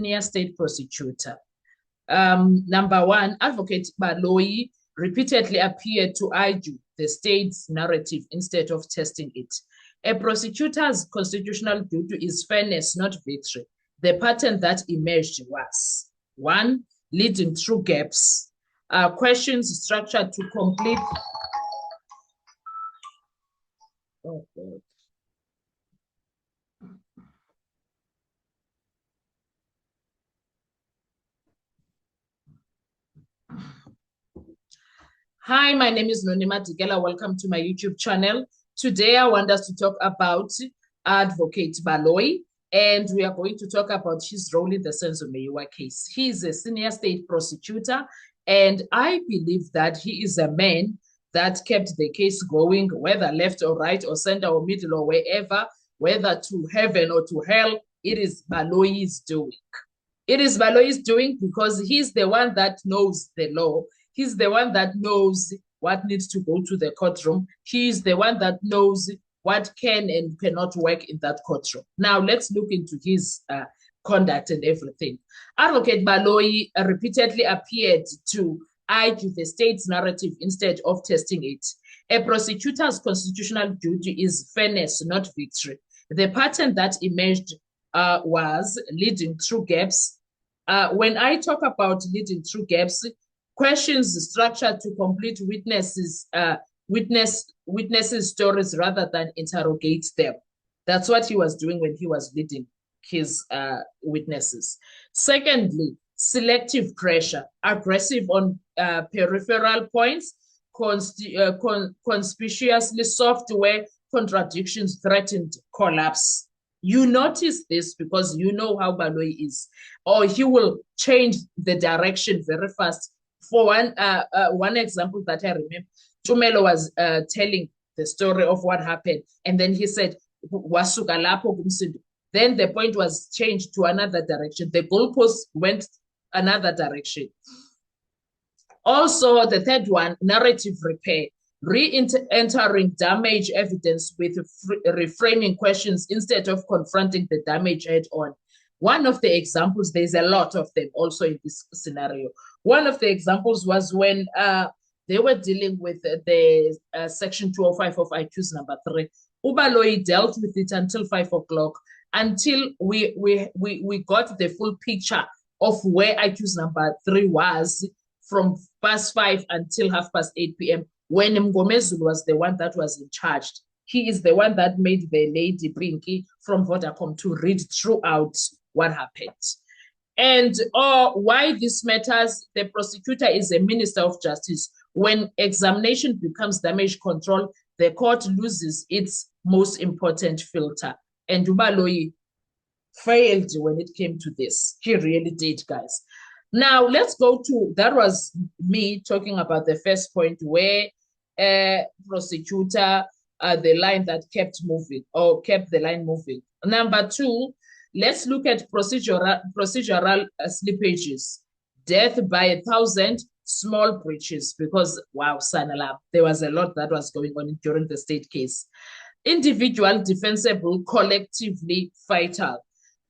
senior state prosecutor. Number one, Advocate Baloyi repeatedly appeared to argue the state's narrative instead of testing it. A prosecutor's constitutional duty is fairness, not victory. The pattern that emerged was, one, leading through gaps, questions structured to complete. Oh, God. Hi, my name is Nonima Tigela. Welcome to my YouTube channel. Today, I want us to talk about Advocate Baloyi, and we are going to talk about his role in the Senzo Meyiwa case. He is a senior state prosecutor, and I believe that he is a man that kept the case going, whether left or right or center or middle or wherever, whether to heaven or to hell, it is Baloyi's doing. It is Baloyi's doing because he's the one that knows the law. He's the one that knows what needs to go to the courtroom. He's the one that knows what can and cannot work in that courtroom. Now, let's look into his conduct and everything. Advocate Baloyi repeatedly appeared to argue the state's narrative instead of testing it. A prosecutor's constitutional duty is fairness, not victory. The pattern that emerged was leading through gaps. When I talk about leading through gaps, questions structured to complete witnesses' stories rather than interrogate them. That's what he was doing when he was leading his witnesses. Secondly, selective pressure, aggressive on peripheral points, conspicuously soft where contradictions threatened collapse. You notice this because you know how Baloyi is, or he will change the direction very fast. For one example that I remember, Tumelo was telling the story of what happened, and then he said, "Wasuka lapho kumsindo." Then the point was changed to another direction. The goalpost went another direction. Also, the third one, narrative repair, re-entering damage evidence with reframing questions instead of confronting the damage head on. One of the examples, there's a lot of them also in this scenario. One of the examples was when they were dealing with the section 205 of IQ's number 3. Baloyi dealt with it until 5 o'clock, until we got the full picture of where IQ's number 3 was from past 5 until 8:30 p.m. when Mngomezulu was the one that was in charge. He is the one that made the lady Brinky from Vodacom to read throughout what happened. And why this matters, the prosecutor is a minister of justice. When examination becomes damage control, the court loses its most important filter. And Baloyi failed when it came to this. He really did, guys. Now, let's go to, that was me talking about the first point where prosecutor, the line that kept moving or kept the line moving. Number 2, let's look at procedural slippages. Death by 1,000 small breaches because, wow, Sanala, there was a lot that was going on during the state case. Individual defensible, collectively fatal.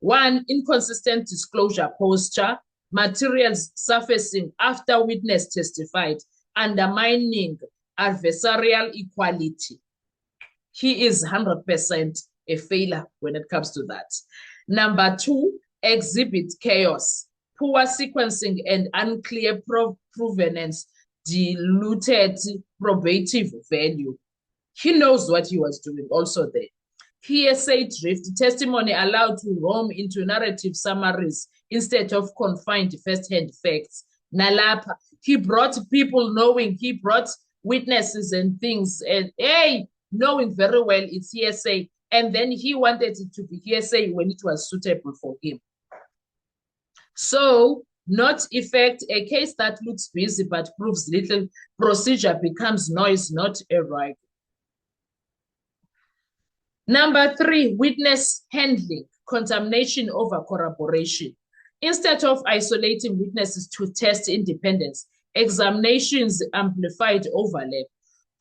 1, inconsistent disclosure posture, materials surfacing after witness testified, undermining adversarial equality. He is 100% a failure when it comes to that. Number 2, exhibit chaos, poor sequencing and unclear provenance, diluted probative value. He knows what he was doing also there. Hearsay drift, testimony allowed to roam into narrative summaries instead of confined first-hand facts. Nalapa, he brought people knowing, he brought witnesses and things, and knowing very well it's hearsay, and then he wanted it to be hearsay when it was suitable for him. So, not effect, a case that looks busy but proves little, procedure becomes noise, not a right. Number 3, witness handling, contamination over corroboration. Instead of isolating witnesses to test independence, examinations amplified overlap.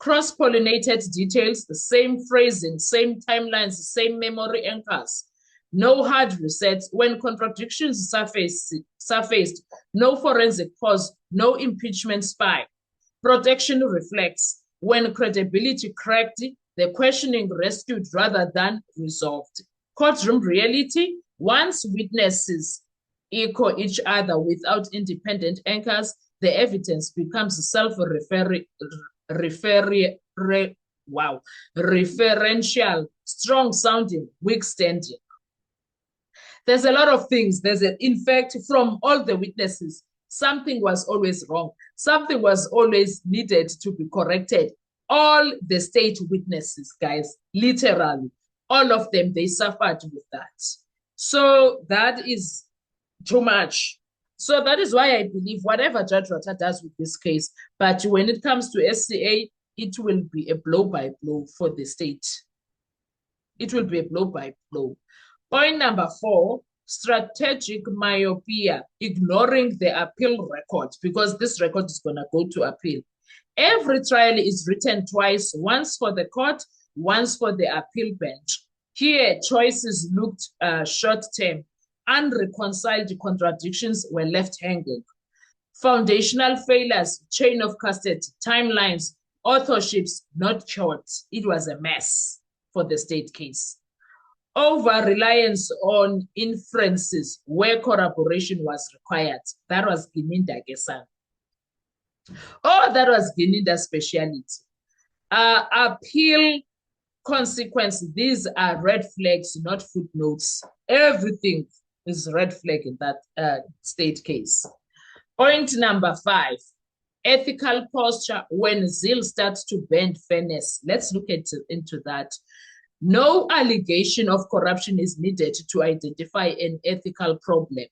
Cross-pollinated details, the same phrasing, same timelines, same memory anchors. no hard research. When contradictions surfaced, no forensic cause, no impeachment spy. Protection reflects when credibility cracked, the questioning rescued rather than resolved. Courtroom reality, once witnesses echo each other without independent anchors, the evidence becomes referential, strong sounding, weak standing. There's a lot of things. In fact, from all the witnesses, something was always wrong. Something was always needed to be corrected. All the state witnesses, guys, literally, all of them, they suffered with that. So that is too much. So that is why I believe whatever Judge Rata does with this case, but when it comes to SCA, it will be a blow by blow for the state. It will be a blow by blow. Point number 4, strategic myopia, ignoring the appeal record, because this record is going to go to appeal. Every trial is written twice, once for the court, once for the appeal bench. Here, choices looked short-term. Unreconciled contradictions were left hanging. Foundational failures, chain of custody, timelines, authorships not cured. It was a mess for the state case. Over-reliance on inferences where corroboration was required. That was Gininda Gesang. Oh, that was Gininda's speciality. Appeal consequence. These are red flags, not footnotes. Everything is red flag in that state case. Point number 5, ethical posture when zeal starts to bend fairness. Let's look into that. No allegation of corruption is needed to identify an ethical problem.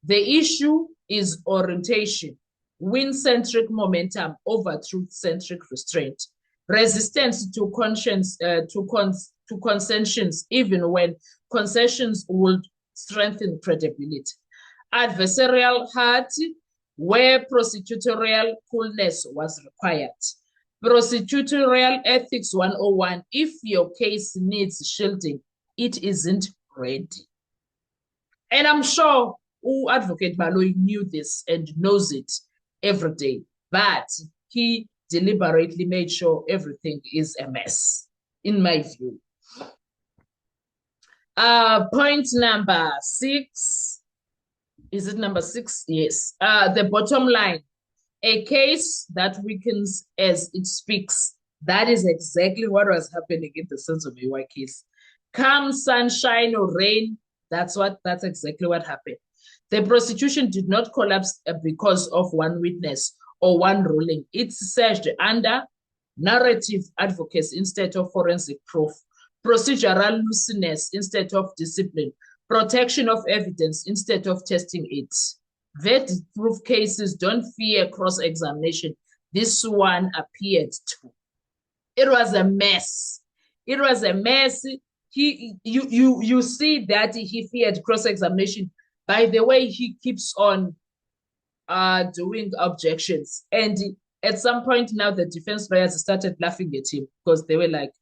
The issue is orientation, win-centric momentum over truth-centric restraint, resistance to concessions, even when concessions would strengthen credibility. Adversarial heart, where prosecutorial coolness was required. Prosecutorial ethics 101, if your case needs shielding, it isn't ready. And I'm sure Advocate Baloyi knew this and knows it every day, but he deliberately made sure everything is a mess, in my view. Point number 6. Is it number 6? Yes. The bottom line. A case that weakens as it speaks. That is exactly what was happening in the Senzo Meyiwa case. Come sunshine or rain, that's exactly what happened. The prosecution did not collapse because of one witness or one ruling. It surged under narrative advocacy instead of forensic proof, procedural looseness instead of discipline, protection of evidence instead of testing it. Verdict-proof cases don't fear cross-examination. This one appeared to. It was a mess. It was a mess. You see that he feared cross-examination by the way he keeps on doing objections. And at some point now, the defense lawyers started laughing at him because they were like,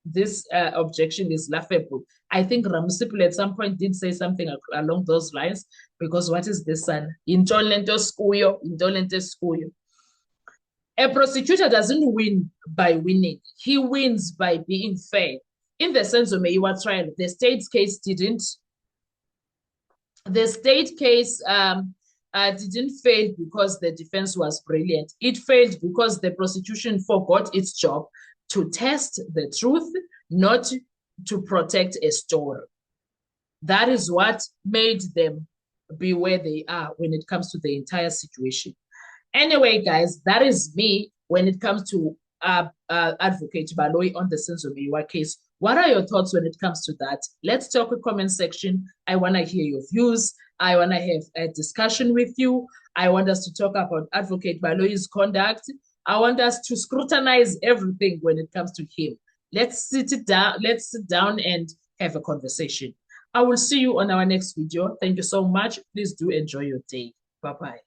this objection is laughable. I think Ramusipule at some point did say something along those lines, because what is this son? Indolente skuyo. A prosecutor doesn't win by winning. He wins by being fair. In the Senzo Meyiwa trial, the state case didn't fail because the defense was brilliant. It failed because the prosecution forgot its job to test the truth, not to protect a story. That is what made them be where they are when it comes to the entire situation. Anyway, guys, that is me when it comes to Advocate Baloyi on the Senzo Meyiwa case. What are your thoughts when it comes to that? Let's talk in the comment section. I want to hear your views. I want to have a discussion with you. I want us to talk about Advocate Baloyi's conduct. I want us to scrutinize everything when it comes to him. Let's sit down and have a conversation. I will see you on our next video. Thank you so much. Please do enjoy your day. Bye-bye.